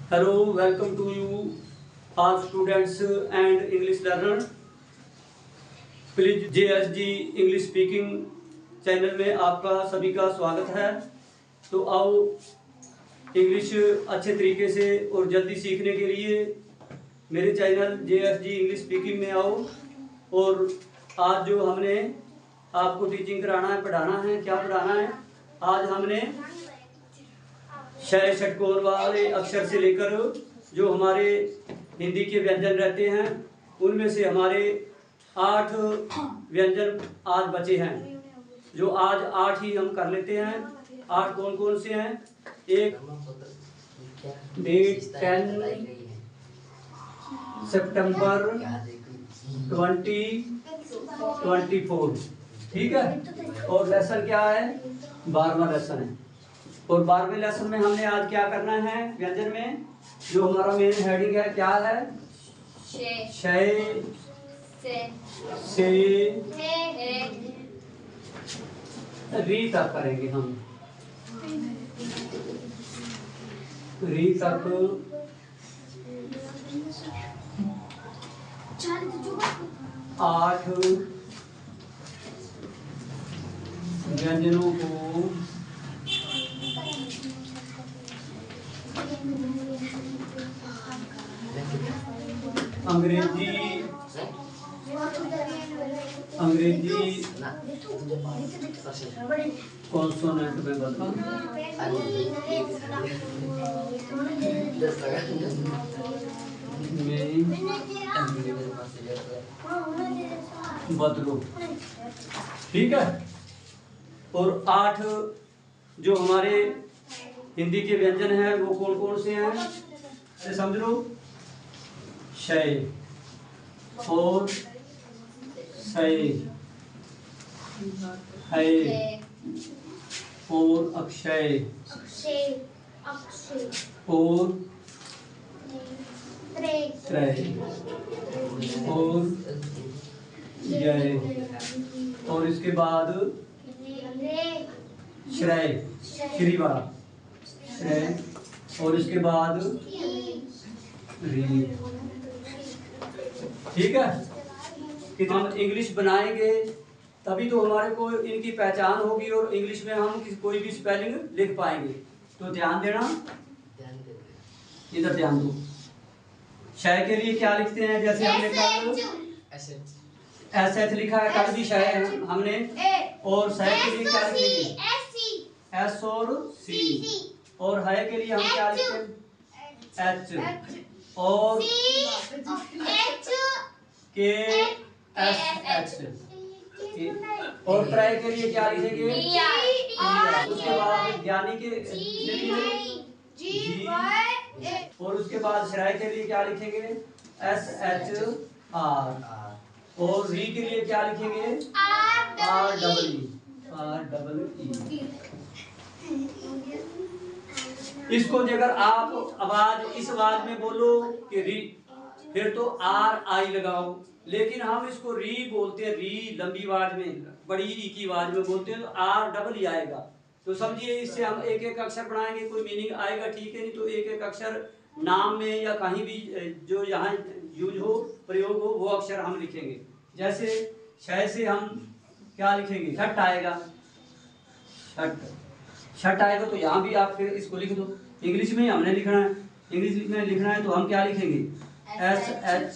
Hello, welcome to you all students and English learner. Please JSG English speaking channel में आपका सभी का स्वागत है। तो आओ इंग्लिश अच्छे तरीके से और जल्दी सीखने के लिए मेरे चैनल JSG इंग्लिश स्पीकिंग में आओ। और आज जो हमने आपको टीचिंग कराना है, पढ़ाना है, क्या पढ़ाना है, आज हमने शय षटकोर वाले अक्षर से लेकर जो हमारे हिंदी के व्यंजन रहते हैं उनमें से हमारे 8 व्यंजन आज बचे हैं। जो आज 8 ही हम कर लेते हैं। 8 कौन कौन से हैं? एक डेट 10 सितंबर 2024, ठीक है। और लेसन क्या है? 12वां लेसन है। और 12वें लेसन में हमने आज क्या करना है? व्यंजन में जो हमारा मेन हेडिंग है क्या है? शय से री तक करेंगे हम। री तक 8 व्यंजनों को अंग्रेजी कॉन्सोनेंट में बदलो, ठीक है। और 8 जो हमारे हिंदी के व्यंजन हैं वो कौन कौन से हैं? अरे समझ लो, शय और सय है और अक्षय और त्रय और जय और इसके बाद श्रेय, श्री वाला श्रेय और इसके बाद री, ठीक है। कि हम इंग्लिश बनाएंगे तभी तो हमारे को इनकी पहचान होगी और इंग्लिश में हम कोई भी स्पेलिंग लिख पाएंगे। तो ध्यान देना, इधर ध्यान दो। शय के लिए क्या लिखते हैं? जैसे हमने कल एस लिखा है, कल भी शय है हमने। और सय के लिए क्या लिखेंगे? एस और सी। और हय के लिए हम क्या लिखते हैं? एच और के एस एच। और त्रय के लिए क्या लिखेंगे? उसके बाद ज्ञानी के जी। और उसके बाद श्रेय के लिए क्या लिखेंगे? S H R. और री के लिए क्या लिखेंगे? R double E. इसको अगर आप आवाज इस आवाज में बोलो कि री, फिर तो आर आई लगाओ। लेकिन हम इसको री बोलते हैं, री लंबी आवाज में, बड़ी ई की आवाज में बोलते हैं, तो आर डबल ई आएगा। तो समझिए इससे हम एक एक अक्षर बनाएंगे, कोई मीनिंग आएगा, ठीक है। नहीं तो एक एक अक्षर नाम में या कहीं भी जो यहाँ यूज हो, प्रयोग हो, वो अक्षर हम लिखेंगे। जैसे शय से हम क्या लिखेंगे? छठ आएगा, छठ आएगा। तो यहाँ भी आप फिर इसको लिख दो। इंग्लिश में हमने लिखना है, इंग्लिश में लिखना है तो हम क्या लिखेंगे? एस एच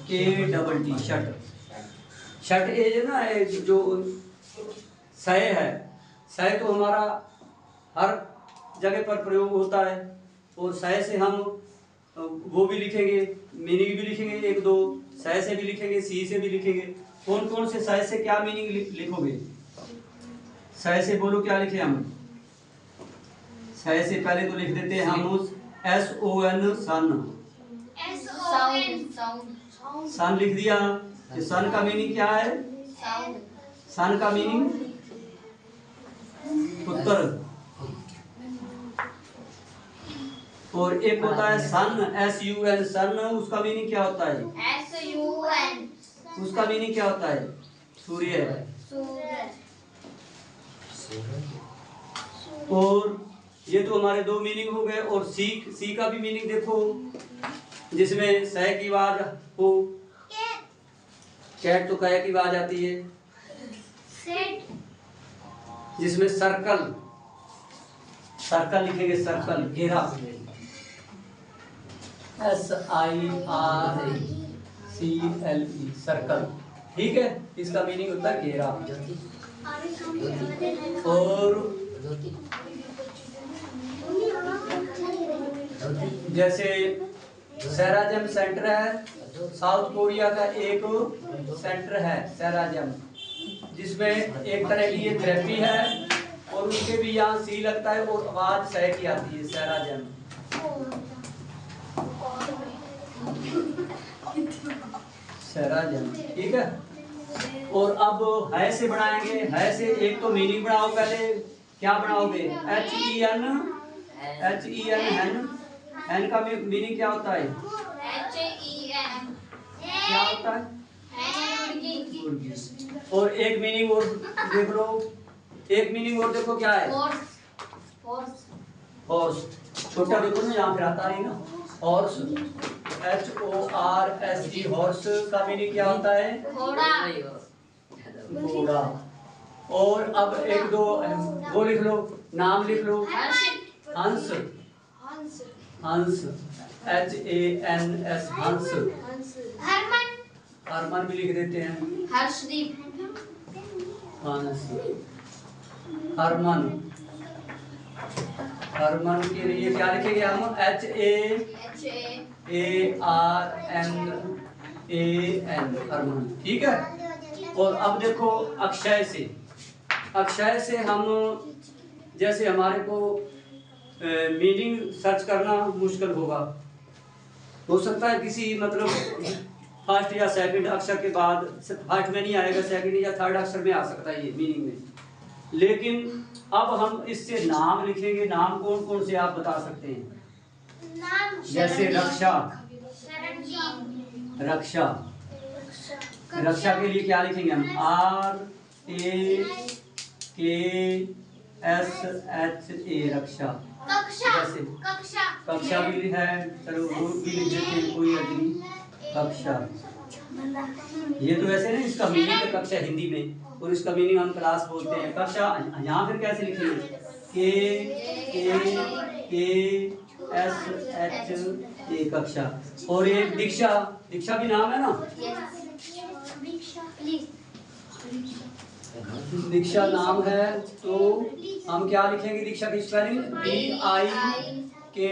के डबल टी, शट। शट ए ना जो सय है, सय तो हमारा हर जगह पर प्रयोग होता है। और सय से हम वो भी लिखेंगे, मीनिंग भी लिखेंगे, एक दो सय से भी लिखेंगे, सी से भी लिखेंगे। कौन कौन से सय से क्या मीनिंग लिखोगे? सय से बोलो क्या लिखे हम? सय से पहले तो लिख देते हैं हम SON, सन। सन लिख दिया। कि सन का मीनिंग क्या है? सन का मीनिंग उत्तर। और एक होता है सन, SUN, सन, उसका मीनिंग क्या होता है? SUN। उसका मीनिंग क्या होता है? सूर्य। और ये तो हमारे दो मीनिंग हो गए। और सी का भी मीनिंग देखो, जिसमें सह की आवाज हो। कैट तो कह की आवाज आती है। जिसमें सर्कल लिखेंगे, सर्कल घेरा, SIRCLE सर्कल। ठीक है, इसका मीनिंग होता है घेरा। और जैसे सैराजम सेंटर है, साउथ कोरिया का एक सेंटर है सैराजम, जिसमें एक तरह की ये थेरेपी है और उसके भी यहाँ सी लगता है और आवाज सह की आती है, सैराजम। सैराजम, ठीक है। और अब है से बनाएंगे। है से एक तो मीनिंग बनाओ, पहले क्या बनाओगे? HEN हैन का मीनिंग क्या होता है? HEN क्या होता है? और एक मीनिंग और देख लो, एक मीनिंग और देखो क्या है? हॉर्स। छोटा देखो ना, यहाँ पे आता नहीं ना, हॉर्स, HORSE हॉर्स का मीनिंग क्या होता है? घोड़ा। और अब एक दो वो लिख लो, नाम लिख लो। हंस, HANS, हंस। हरमन भी लिख देते हैं। हर्षदीप, हरमन के लिए क्या लिखेंगे हम? HAARMAN, हरमन। ठीक है। और अब देखो अक्षय से हम, जैसे हमारे को मीनिंग सर्च करना मुश्किल होगा, हो सकता है किसी मतलब फर्स्ट या सेकंड अक्षर के बाद, फर्स्ट में नहीं आएगा, सेकंड या थर्ड अक्षर में आ सकता है ये मीनिंग में। लेकिन अब हम इससे नाम लिखेंगे। नाम कौन कौन से आप बता सकते हैं? जैसे रक्षा, रक्षा के लिए क्या लिखेंगे हम? RAKSHA, रक्षा। जैसे कक्षा भी है, चलो वो भी लिख देते हैं, कोई अर्थ नहीं। कक्षा, ये तो ऐसे नहीं, इसका मीनिंग है कक्षा हिंदी में, और इसका मीनिंग हम क्लास बोलते हैं। कक्षा यहाँ फिर कैसे लिखेंगे? KSHA, कक्षा। और एक दीक्षा, दीक्षा भी नाम है ना? दीक्षा नाम है, तो हम क्या लिखेंगे? दीक्षा की स्पेलिंग DIKSHA,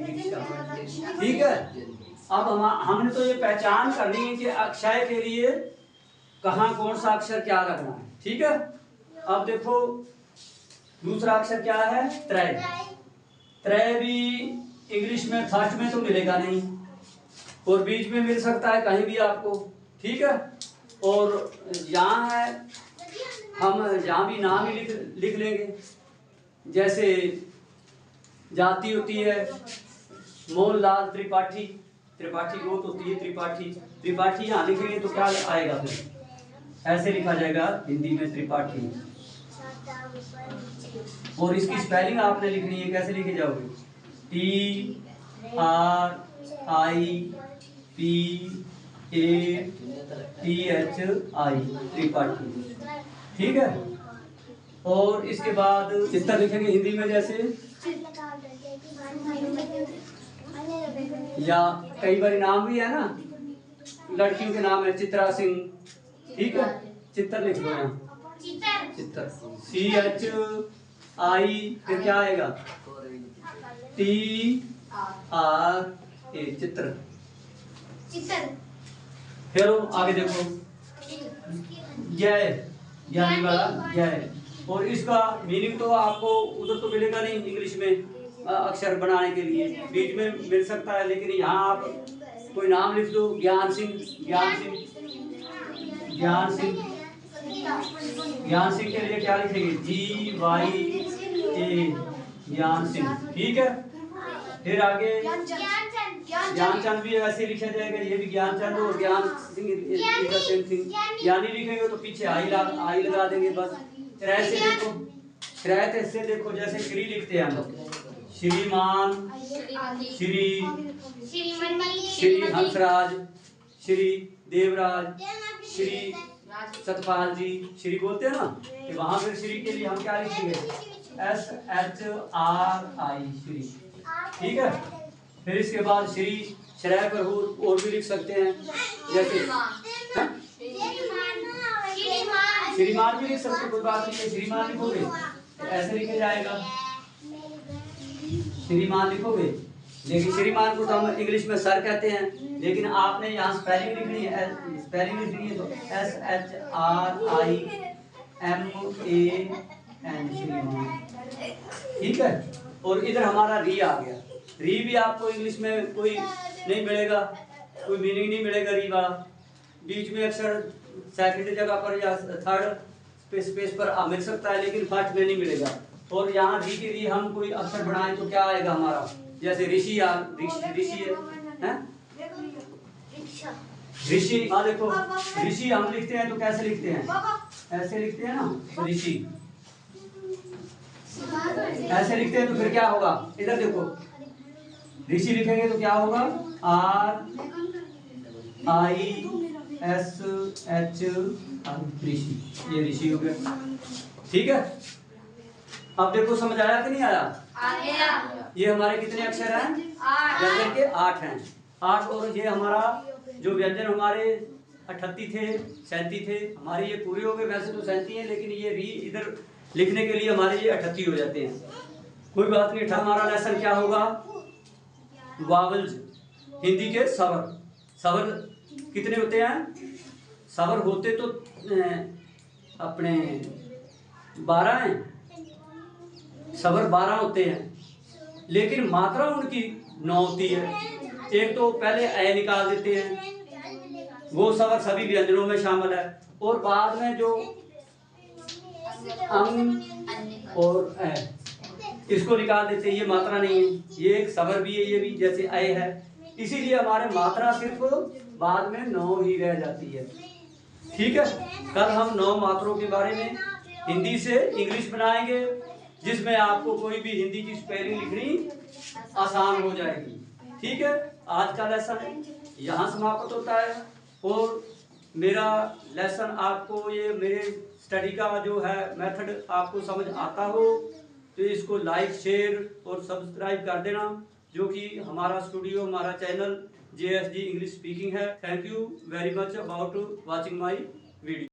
दीक्षा। ठीक है। अब हमने तो ये पहचान करनी है कि अक्षय के लिए कहाँ कौन सा अक्षर क्या लगना है। ठीक है। अब देखो दूसरा अक्षर क्या है? त्रय। त्रय भी इंग्लिश में फर्स्ट में तो मिलेगा नहीं, और बीच में मिल सकता है कहीं भी आपको। ठीक है। और यहाँ है, हम यहाँ भी नाम ही लिख लेंगे। जैसे जाति होती है मोहनलाल त्रिपाठी, त्रिपाठी गोत होती है त्रिपाठी यहाँ लिखेंगे तो क्या आएगा? फिर ऐसे लिखा जाएगा हिंदी में त्रिपाठी। और इसकी स्पेलिंग आपने लिखनी है, कैसे लिखे जाओगे? TRIPATHI, त्रिपाठी। ठीक है। और इसके बाद चित्र लिखेंगे हिंदी में, जैसे या कई बार नाम भी है ना, लड़कियों के नाम है चित्रा सिंह। ठीक है। चित्र लिख लो यहाँ, चित्र CHI, फिर क्या आएगा? TRA, चित्र। फिर आगे देखो जय, ज्ञानी वाला जय। और इसका मीनिंग तो आपको उधर तो मिलेगा नहीं इंग्लिश में अक्षर बनाने के लिए, बीच में मिल सकता है, लेकिन यहाँ आप कोई नाम लिख दो। ज्ञान सिंह के लिए क्या लिखेंगे? GYA, ज्ञान सिंह। ठीक है। फिर आगे ज्ञानचंद भी वैसे लिखा जाएगा, ये भी ज्ञानचंद और ज्ञान सिंह सेम थिंग। ज्ञानी लिखेंगे तो पीछे आई लगा देंगे बस। ऐसे देखो श्रायत इससे देखो जैसे श्री लिखते हैं हम, श्रीमान, श्री, श्री हंसराज, श्री देवराज, श्री सतपाल जी, श्री बोलते हैं ना, कि वहां पर श्री के लिए हम क्या लिखेंगे, SHRI, श्री। ठीक है। फिर इसके बाद श्री श्रेय पर और भी लिख सकते हैं, जैसे श्रीमान भी लिख सकते, कोई बात नहीं है। श्रीमान लिखोगे ऐसे लिखे जाएगा, श्रीमान लिखोगे, लेकिन श्रीमान को तो हम इंग्लिश में सर कहते हैं, लेकिन आपने यहाँ स्पेलिंग लिखनी है, स्पेलिंग लिखनी है तो SHRIMAN, श्रीमान। ठीक है। और इधर हमारा री आ गया। री भी आपको इंग्लिश में कोई नहीं मिलेगा, कोई मीनिंग नहीं मिलेगा री वाला। बीच में अक्सर सेकंड जगह पर या थर्ड स्पेस पर मिल सकता है, लेकिन फर्स्ट में नहीं मिलेगा। और यहाँ री की री हम कोई अक्षर बढ़ाएं तो क्या आएगा हमारा, जैसे ऋषि ऋषि है, ऋषि। हाँ देखो, ऋषि हम लिखते हैं तो कैसे लिखते हैं, ऐसे लिखते हैं ना, ऋषि ऐसे लिखते हैं। तो फिर क्या होगा, इधर देखो, ऋषि लिखेंगे तो क्या होगा, RISH, ऋषि, ये ऋषि हो गया। ठीक है। अब देखो समझ आया कि नहीं आया? आ गया। ये हमारे कितने अक्षर हैं? व्यंजन के 8 हैं, 8। और ये हमारा जो व्यंजन हमारे 38 थे, 37 थे, हमारे ये पूरे हो गए। वैसे तो 37 हैं, लेकिन ये री इधर लिखने के लिए हमारे ये 38 हो जाते हैं। कोई बात नहीं। हमारा लेसन क्या होगा, वावल्स, हिंदी के स्वर। स्वर कितने होते हैं? स्वर होते तो अपने 12 हैं, स्वर 12 होते हैं, लेकिन मात्रा उनकी 9 होती है। एक तो पहले ए निकाल देते हैं, वो स्वर सभी व्यंजनों में शामिल है, और बाद में जो और ए इसको निकाल देते हैं, ये मात्रा नहीं है, ये एक स्वर भी है, ये भी जैसे ए है। इसीलिए हमारे मात्रा सिर्फ बाद में 9 ही रह जाती है। ठीक है। कल हम 9 मात्रों के बारे में हिंदी से इंग्लिश बनाएंगे, जिसमें आपको कोई भी हिंदी की स्पेलिंग लिखनी आसान हो जाएगी। ठीक है। आज का लेसन यहाँ समाप्त होता है, और मेरा लेसन आपको, ये मेरे स्टडी का जो है मेथड आपको समझ आता हो तो इसको लाइक, शेयर और सब्सक्राइब कर देना, जो कि हमारा स्टूडियो, हमारा चैनल JSG इंग्लिश स्पीकिंग है। Thank you very much about watching my video.